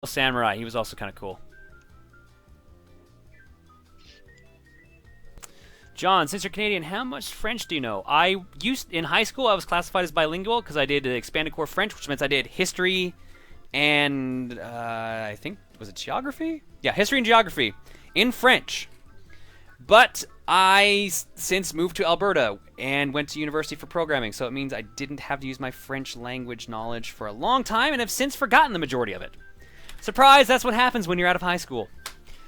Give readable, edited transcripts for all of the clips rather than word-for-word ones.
Samurai. He was also kind of cool. John, since you're Canadian, how much French do you know? In high school, I was classified as bilingual because I did expanded core French, which meant I did history and I think, was it geography? Yeah, history and geography in French. But I since moved to Alberta and went to university for programming, so it means I didn't have to use my French language knowledge for a long time and have since forgotten the majority of it. Surprise, that's what happens when you're out of high school.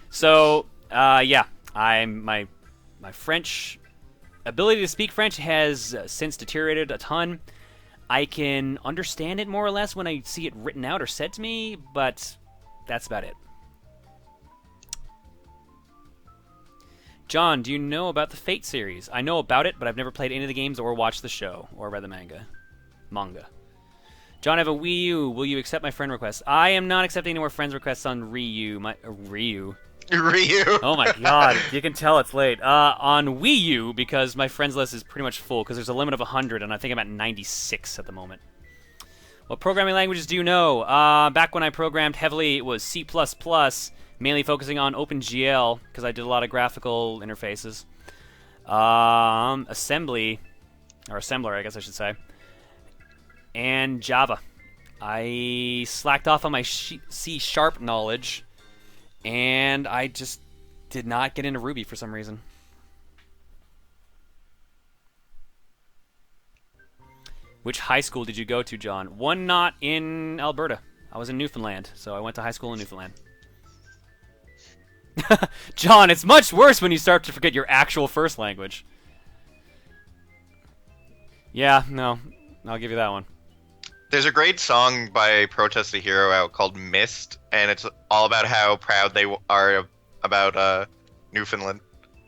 So, yeah, my French ability to speak French has since deteriorated a ton. I can understand it more or less when I see it written out or said to me, but that's about it. John, do you know about the Fate series? I know about it, but I've never played any of the games or watched the show or read the manga. John, I have a Wii U. Will you accept my friend request? I am not accepting any more friends requests on Ryu. Ryu. Oh my god, you can tell it's late. On Wii U, because my friends list is pretty much full, because there's a limit of 100, and I think I'm at 96 at the moment. What programming languages do you know? Back when I programmed heavily, it was C++, mainly focusing on OpenGL, because I did a lot of graphical interfaces. Assembly, or assembler, I guess I should say. And Java. I slacked off on my C# knowledge, and I just did not get into Ruby for some reason. Which high school did you go to, John? One not in Alberta. I was in Newfoundland, so I went to high school in Newfoundland. John, it's much worse when you start to forget your actual first language. Yeah, no, I'll give you that one. There's a great song by Protest the Hero out called Mist, and it's all about how proud they are about Newfoundland.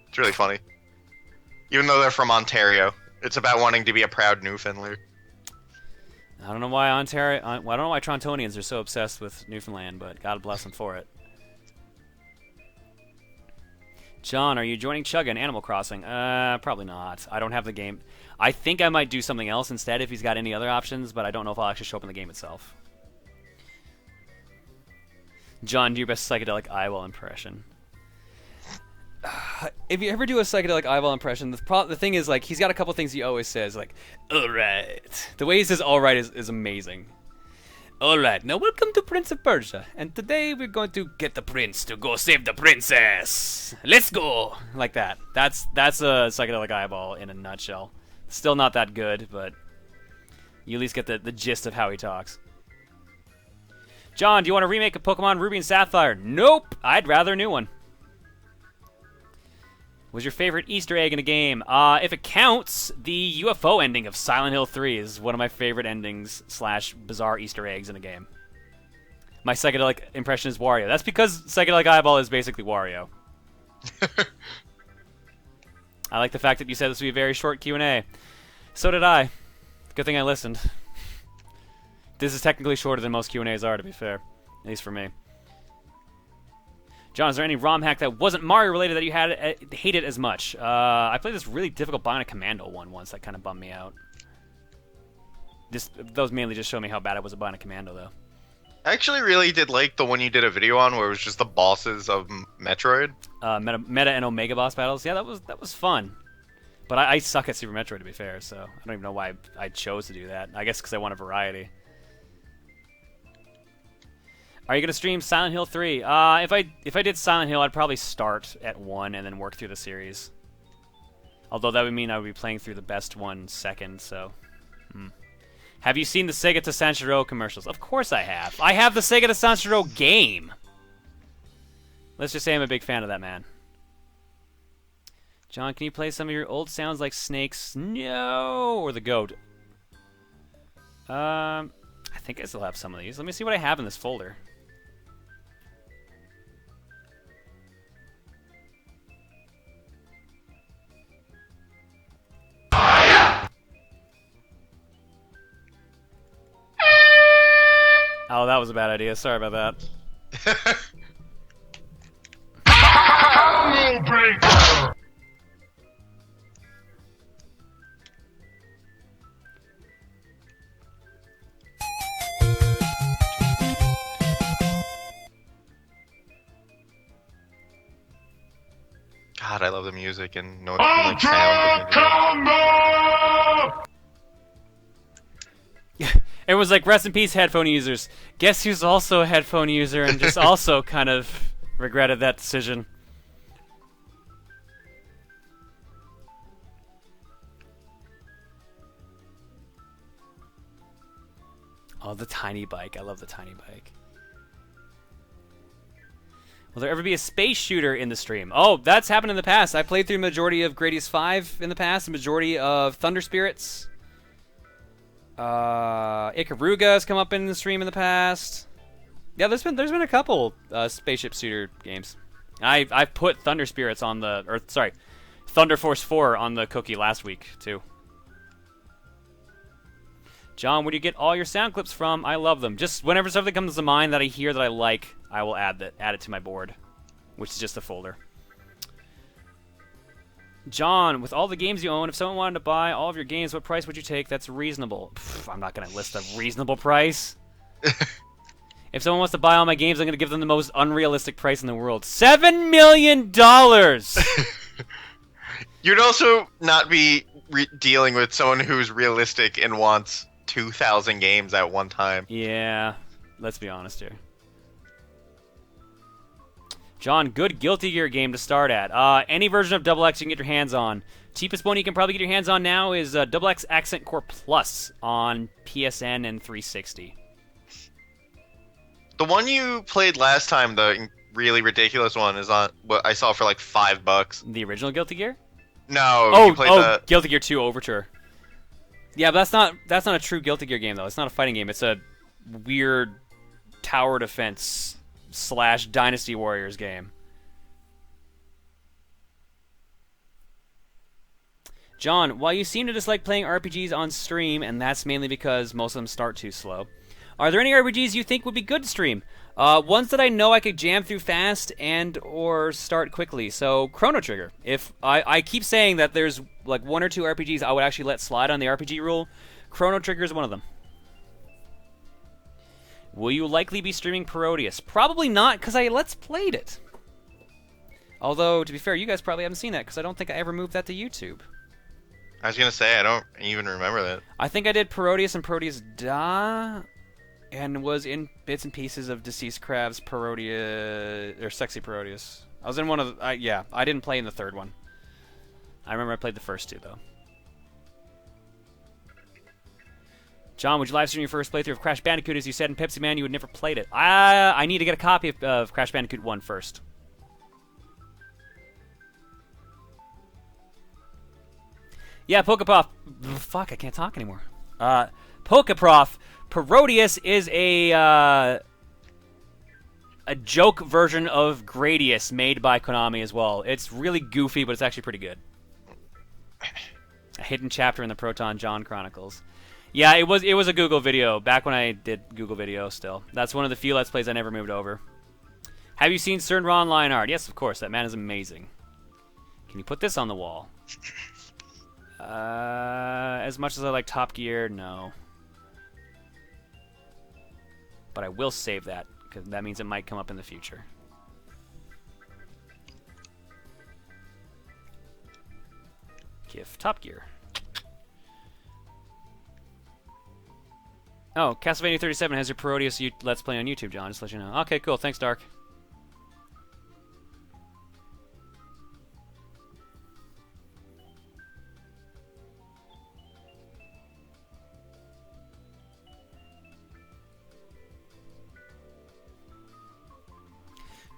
It's really funny. Even though they're from Ontario, it's about wanting to be a proud Newfoundlander. I don't know why I don't know why Torontonians are so obsessed with Newfoundland, but God bless them for it. John, are you joining Chugga in Animal Crossing? Probably not. I don't have the game. I think I might do something else instead if he's got any other options, but I don't know if I'll actually show up in the game itself. John, do your best psychedelic eyeball impression. If you ever do a psychedelic eyeball impression, the thing is, like, he's got a couple things he always says, like, alright. The way he says alright is amazing. Alright, now welcome to Prince of Persia, and today we're going to get the prince to go save the princess. Let's go! Like that. That's a psychedelic eyeball in a nutshell. Still not that good, but you at least get the gist of how he talks. John, do you want to remake a Pokemon Ruby and Sapphire? Nope! I'd rather a new one. Was your favorite Easter egg in a game? If it counts, the UFO ending of Silent Hill 3 is one of my favorite endings / bizarre Easter eggs in a game. My psychedelic impression is Wario. That's because Psychedelic Eyeball is basically Wario. I like the fact that you said this would be a very short Q&A. So did I. Good thing I listened. This is technically shorter than most Q&As are, to be fair. At least for me. John, is there any ROM hack that wasn't Mario related that you hated as much? I played this really difficult Bionic Commando one once that kind of bummed me out. Those mainly just show me how bad I was at Bionic Commando, though. I actually really did like the one you did a video on where it was just the bosses of Metroid. Meta and Omega boss battles. Yeah, that was fun. But I suck at Super Metroid, to be fair, so I don't even know why I chose to do that. I guess because I want a variety. Are you going to stream Silent Hill 3? If I did Silent Hill, I'd probably start at 1 and then work through the series. Although that would mean I would be playing through the best one second, so... Have you seen the Sega to Sanshiro commercials? Of course I have. I have the Sega to Sanshiro game! Let's just say I'm a big fan of that man. John, can you play some of your old sounds like Snakes? No! Or the Goat? I think I still have some of these. Let me see what I have in this folder. Oh, that was a bad idea. Sorry about that. God, I love the music and no like sound. It was like, rest in peace, headphone users. Guess who's also a headphone user and just also kind of regretted that decision. Oh, the tiny bike. I love the tiny bike. Will there ever be a space shooter in the stream? Oh, that's happened in the past. I played through the majority of Gradius 5 in the past, the majority of Thunder Spirits. Ikaruga has come up in the stream in the past. Yeah, there's been a couple spaceship shooter games. I've put Thunder Spirits on the, or sorry, Thunder Force 4 on the cookie last week too. John, where do you get all your sound clips from? I love them. Just whenever something comes to mind that I hear that I like, I will add it to my board, which is just a folder. John, with all the games you own, if someone wanted to buy all of your games, what price would you take that's reasonable? Pff, I'm not going to list a reasonable price. If someone wants to buy all my games, I'm going to give them the most unrealistic price in the world. $7 million! You'd also not be dealing with someone who's realistic and wants 2,000 games at one time. Yeah, let's be honest here. John, good Guilty Gear game to start at. Any version of Double X you can get your hands on. Cheapest one you can probably get your hands on now is Double X Accent Core Plus on PSN and 360. The one you played last time, the really ridiculous one, is on what I saw for like $5. The original Guilty Gear? No, you played the Guilty Gear 2 Overture. Yeah, but that's not a true Guilty Gear game though. It's not a fighting game. It's a weird tower defense / Dynasty Warriors game. John, while you seem to dislike playing RPGs on stream, and that's mainly because most of them start too slow, are there any RPGs you think would be good to stream? Ones that I know I could jam through fast and or start quickly. So Chrono Trigger. If I keep saying that there's like 1 or 2 RPGs I would actually let slide on the RPG rule, Chrono Trigger is one of them. Will you likely be streaming Parodius? Probably not, because I Let's Played it. Although, to be fair, you guys probably haven't seen that, because I don't think I ever moved that to YouTube. I was going to say, I don't even remember that. I think I did Parodius and Parodius Da, and was in bits and pieces of Deceased Crab's Parodius, or Sexy Parodius. I was in one of the, yeah, I didn't play in the third one. I remember I played the first 2, though. John, would you live stream your first playthrough of Crash Bandicoot? As you said in Pepsi Man, you had never played it. I need to get a copy of Crash Bandicoot 1 first. Yeah, Pokeprof. Fuck, I can't talk anymore. Pokeprof. Parodius is a joke version of Gradius made by Konami as well. It's really goofy, but it's actually pretty good. A hidden chapter in the Proton John Chronicles. Yeah, it was a Google video, back when I did Google video still. That's one of the few Let's Plays I never moved over. Have you seen Cern Ron line art? Yes, of course. That man is amazing. Can you put this on the wall? As much as I like Top Gear, no. But I will save that, because that means it might come up in the future. GIF Top Gear. Oh, Castlevania 37 has your Parodius Let's Play on YouTube, John. Just to let you know. Okay, cool. Thanks, Dark.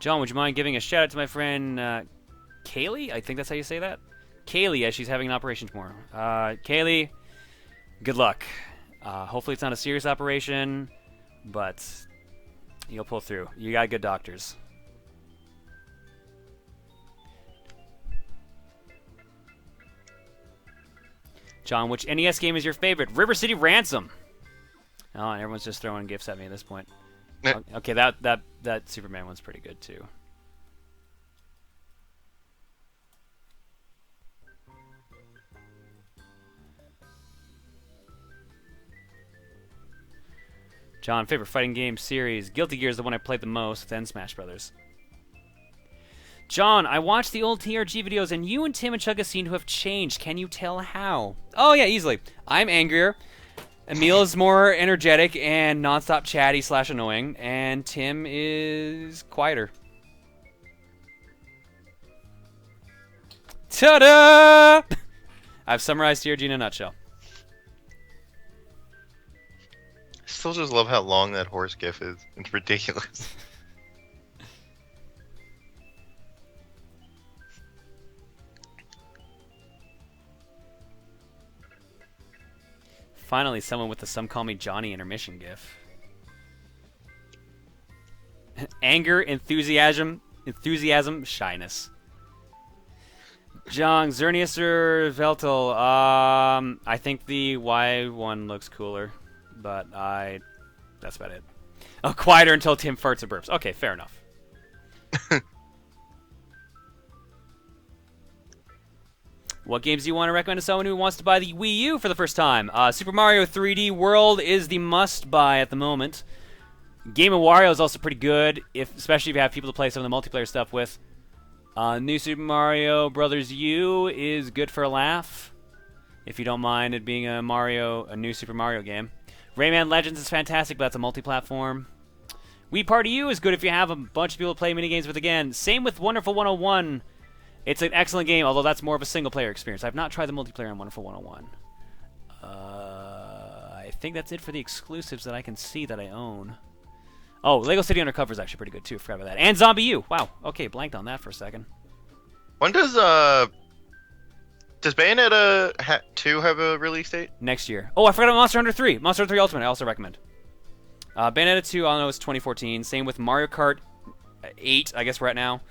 John, would you mind giving a shout out to my friend Kaylee? I think that's how you say that. Kaylee, as she's having an operation tomorrow. Kaylee, good luck. Hopefully it's not a serious operation, but you'll pull through. You got good doctors. John, which NES game is your favorite? River City Ransom. Oh, and everyone's just throwing gifts at me at this point. Okay, that Superman one's pretty good too. John, favorite fighting game series? Guilty Gear is the one I played the most, then Smash Brothers. John, I watched the old TRG videos, and you and Tim and Chugga seem to have changed. Can you tell how? Oh, yeah, easily. I'm angrier. Emil is more energetic and nonstop chatty / annoying, and Tim is quieter. Ta-da! I've summarized TRG in a nutshell. I still just love how long that horse gif is. It's ridiculous. Finally, someone with the "Some Call Me Johnny" intermission gif. Anger, enthusiasm, shyness. John, Xerneas or Veltel? I think the Y one looks cooler, but that's about it. Oh, quieter until Tim farts or burps. Okay, fair enough. What games do you want to recommend to someone who wants to buy the Wii U for the first time? Super Mario 3D World is the must-buy at the moment. Game of Wario is also pretty good, especially if you have people to play some of the multiplayer stuff with. New Super Mario Brothers U is good for a laugh, if you don't mind it being a new Super Mario game. Rayman Legends is fantastic, but that's a multi-platform. Wii Party U is good if you have a bunch of people to play minigames with again. Same with Wonderful 101. It's an excellent game, although that's more of a single-player experience. I've not tried the multiplayer on Wonderful 101. I think that's it for the exclusives that I can see that I own. Oh, Lego City Undercover is actually pretty good, too. Forgot about that. And Zombie U. Wow. Okay, blanked on that for a second. When does Bayonetta 2 have a release date? Next year. Oh, I forgot about Monster Hunter 3. Monster Hunter 3 Ultimate, I also recommend. Bayonetta 2, I know it's 2014. Same with Mario Kart 8, I guess we're at now.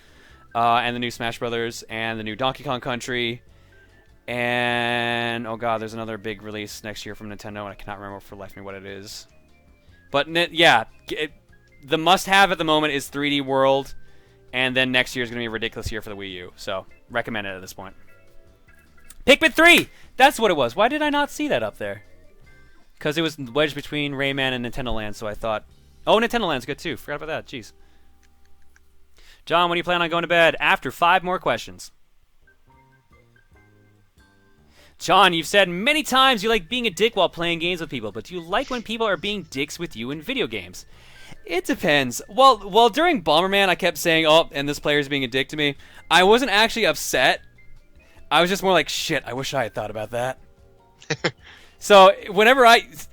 And the new Smash Brothers, and the new Donkey Kong Country, and oh god, there's another big release next year from Nintendo, and I cannot remember for the life of me what it is. But yeah, the must-have at the moment is 3D World, and then next year is going to be a ridiculous year for the Wii U, so recommend it at this point. Pikmin 3! That's what it was. Why did I not see that up there? Because it was wedged between Rayman and Nintendo Land, so I thought, oh, Nintendo Land's good too. Forgot about that. Jeez. John, when do you plan on going to bed? After 5 more questions. John, you've said many times you like being a dick while playing games with people, but do you like when people are being dicks with you in video games? It depends. Well, during Bomberman, I kept saying, oh, and this player's being a dick to me. I wasn't actually upset. I was just more like, shit, I wish I had thought about that. So,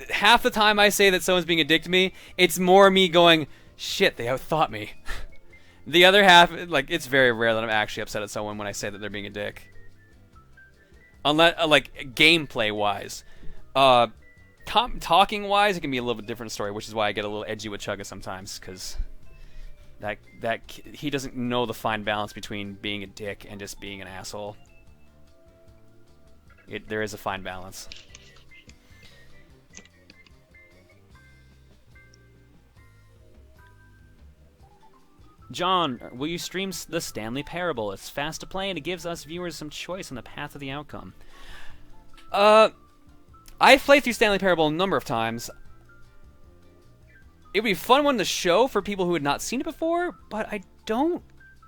half the time I say that someone's being a dick to me, it's more me going, shit, they outthought me. The other half, like, it's very rare that I'm actually upset at someone when I say that they're being a dick. Unless, like, gameplay-wise. Talking-wise, it can be a little bit different story, which is why I get a little edgy with Chugga sometimes, because he doesn't know the fine balance between being a dick and just being an asshole. There is a fine balance. John, will you stream the Stanley Parable? It's fast to play and it gives us viewers some choice on the path of the outcome. I've played through Stanley Parable a number of times. It would be a fun one to show for people who had not seen it before, but I don't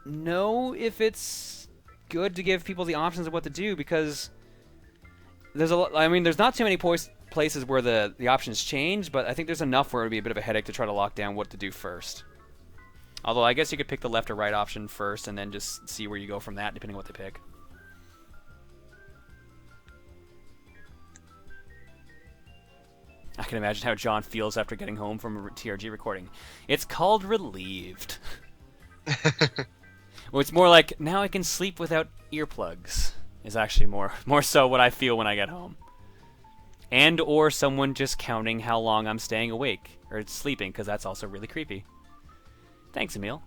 know if it's good to give people the options of what to do, because there's there's not too many places where the options change, but I think there's enough where it would be a bit of a headache to try to lock down what to do first. Although I guess you could pick the left or right option first and then just see where you go from that, depending on what they pick. I can imagine how John feels after getting home from a TRG recording. It's called relieved. Well, it's more like, now I can sleep without earplugs, is actually more so what I feel when I get home. And or someone just counting how long I'm staying awake, or sleeping, because that's also really creepy. Thanks, Emil.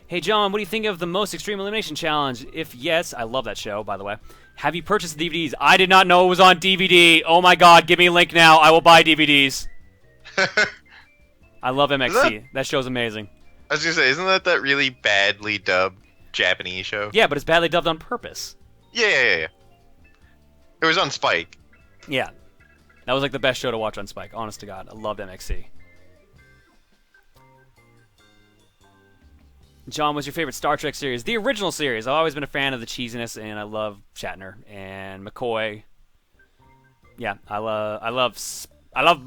Hey, John, what do you think of the Most Extreme Elimination Challenge? If yes, I love that show, by the way. Have you purchased the DVDs? I did not know it was on DVD. Oh my god, give me a link now. I will buy DVDs. I love MXT. That show's amazing. I was gonna say, isn't that really badly dubbed Japanese show? Yeah, but it's badly dubbed on purpose. Yeah. It was on Spike. Yeah, that was like the best show to watch on Spike. Honest to God, I loved MXC. John, what's your favorite Star Trek series? The original series. I've always been a fan of the cheesiness, and I love Shatner and McCoy. Yeah, I love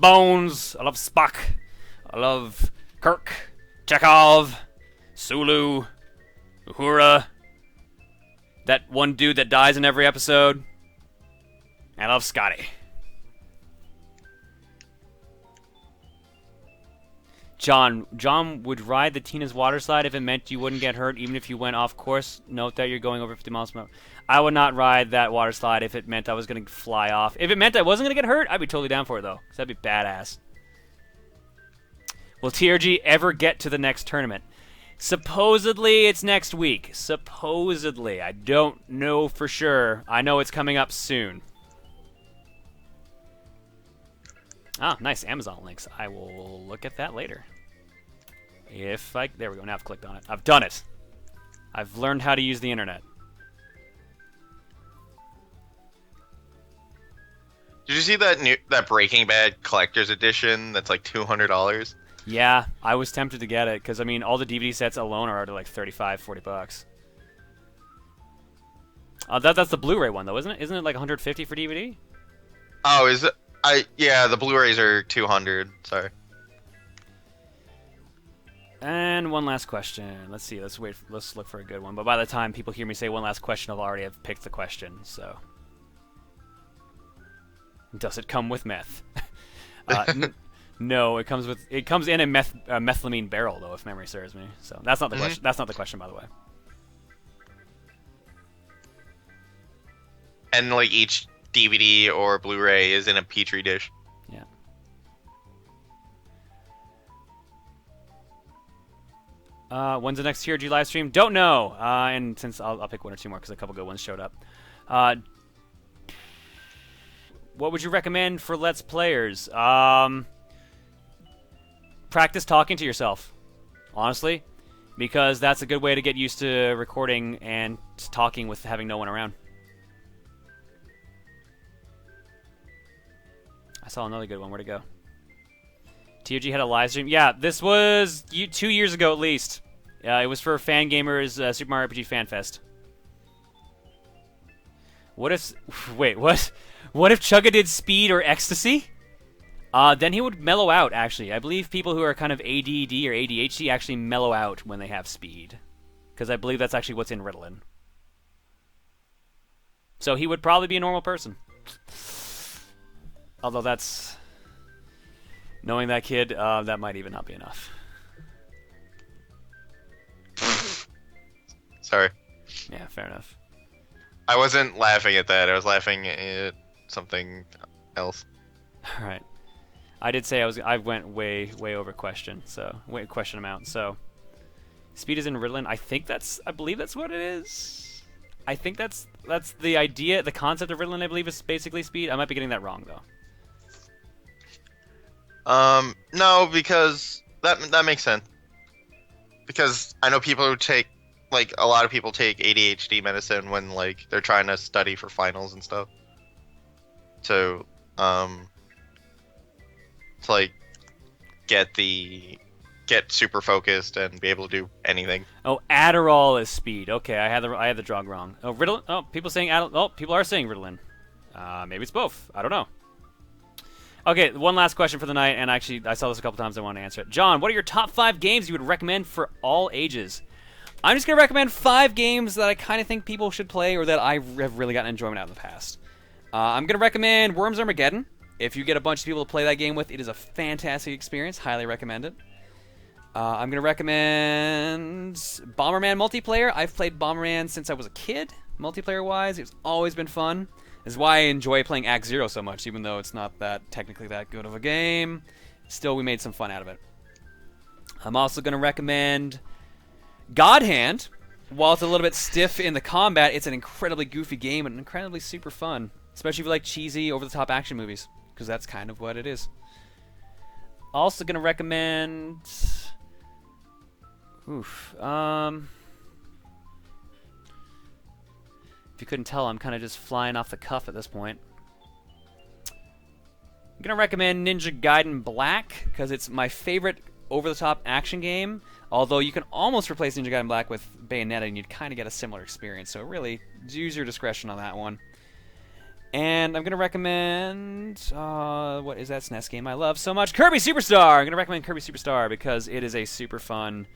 Bones. I love Spock. I love Kirk, Chekhov, Sulu, Uhura. That one dude that dies in every episode. I love Scotty. John would ride the Tina's water slide if it meant you wouldn't get hurt, even if you went off course. Note that you're going over 50 miles per hour. I would not ride that water slide if it meant I was going to fly off. If it meant I wasn't going to get hurt, I'd be totally down for it, though, because that'd be badass. Will TRG ever get to the next tournament? Supposedly, it's next week. Supposedly. I don't know for sure. I know it's coming up soon. Ah, nice Amazon links. I will look at that later. There we go. Now I've clicked on it. I've done it. I've learned how to use the internet. Did you see that Breaking Bad collector's edition that's like $200? Yeah, I was tempted to get it because I mean all the DVD sets alone are already like $35-40. That's the Blu-ray one though, isn't it? Isn't it like $150 for DVD? Oh, is it? Yeah, the Blu-rays are $200. Sorry. And one last question. Let's see. Let's look for a good one. But by the time people hear me say one last question, I'll already have picked the question. So, does it come with meth? No, it comes in a methylamine barrel though, if memory serves me. So that's not the question. That's not the question, by the way. And like each DVD or Blu-ray is in a petri dish. Yeah. When's the next TRG live stream? Don't know. And since I'll pick one or two more because a couple good ones showed up. What would you recommend for Let's Players? Practice talking to yourself, honestly, because that's a good way to get used to recording and talking with having no one around. I saw another good one. Where'd it go? TOG had a live stream. Yeah, this was 2 years ago at least. It was for Fan Gamers Super Mario RPG Fan Fest. What if... Wait, what? What if Chugga did speed or ecstasy? Then he would mellow out, actually. I believe people who are kind of ADD or ADHD actually mellow out when they have speed. Because I believe that's actually what's in Ritalin. So he would probably be a normal person. Although that's... Knowing that kid, that might even not be enough. Sorry. Yeah, fair enough. I wasn't laughing at that. I was laughing at something else. All right. I did say I went way over question. So question amount. So speed is in Ritalin. I believe that's what it is. I think that's the idea. The concept of Ritalin, I believe, is basically speed. I might be getting that wrong though. No, because that makes sense. Because I know people who take, like, a lot of people take ADHD medicine when, like, they're trying to study for finals and stuff. To like, get super focused and be able to do anything. Oh, Adderall is speed. Okay, I had the drug wrong. Oh, Ritalin. Oh, people are saying Ritalin. Maybe it's both. I don't know. Okay, one last question for the night, and actually, I saw this a couple times. I want to answer it. John, what are your top 5 games you would recommend for all ages? I'm just going to recommend 5 games that I kind of think people should play or that I have really gotten enjoyment out in the past. I'm going to recommend Worms Armageddon. If you get a bunch of people to play that game with, it is a fantastic experience. Highly recommend it. I'm going to recommend Bomberman multiplayer. I've played Bomberman since I was a kid, multiplayer-wise. It's always been fun. This is why I enjoy playing Act Zero so much, even though it's not technically that good of a game. Still, we made some fun out of it. I'm also going to recommend God Hand. While it's a little bit stiff in the combat, it's an incredibly goofy game and incredibly super fun. Especially if you like cheesy, over-the-top action movies, because that's kind of what it is. Also going to recommend... If you couldn't tell, I'm kind of just flying off the cuff at this point. I'm going to recommend Ninja Gaiden Black, because it's my favorite over-the-top action game. Although you can almost replace Ninja Gaiden Black with Bayonetta, and you'd kind of get a similar experience. So really, use your discretion on that one. And I'm going to recommend... what is that SNES game I love so much? Kirby Superstar! I'm going to recommend Kirby Superstar, because it is a super fun,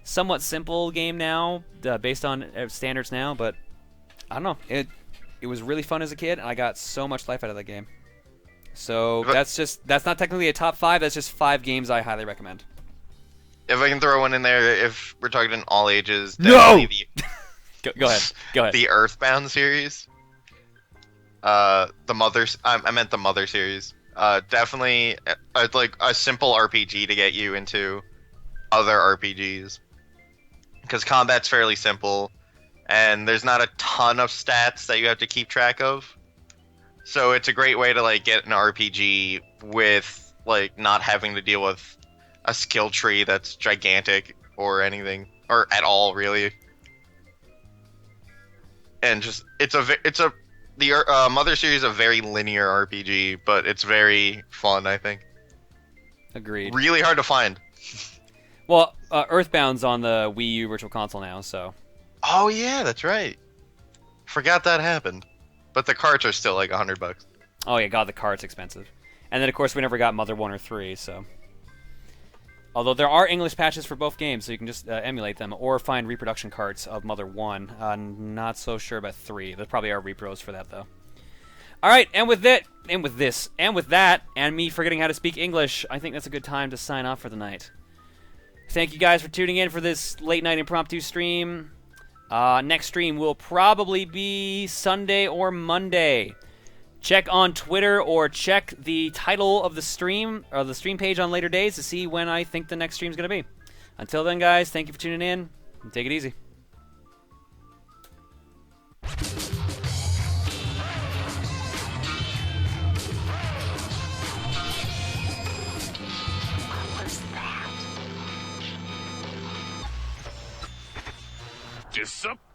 somewhat simple game now, based on standards now, but I don't know. It was really fun as a kid, and I got so much life out of that game. So that's not technically a top 5. That's just 5 games I highly recommend. If I can throw one in there, if we're talking all ages, no. Go ahead. The Earthbound series. I meant the Mother series. Definitely, like a simple RPG to get you into other RPGs, because combat's fairly simple, and there's not a ton of stats that you have to keep track of. So it's a great way to like get an RPG with like not having to deal with a skill tree that's gigantic or anything or at all really. And just the Mother series is a very linear RPG, but it's very fun, I think. Agreed. Really hard to find. Well, Earthbound's on the Wii U Virtual Console now, so. Oh yeah, that's right. Forgot that happened. But the carts are still like $100. Oh yeah, God, the cart's expensive. And then of course we never got Mother 1 or 3, so. Although there are English patches for both games, so you can just emulate them or find reproduction carts of Mother 1. Not so sure about 3. There probably are repros for that though. All right, and with that, and me forgetting how to speak English, I think that's a good time to sign off for the night. Thank you guys for tuning in for this late night impromptu stream. Next stream will probably be Sunday or Monday. Check on Twitter or check the title of the stream or the stream page on later days to see when I think the next stream is going to be. Until then, guys, thank you for tuning in. And take it easy. Disappointed.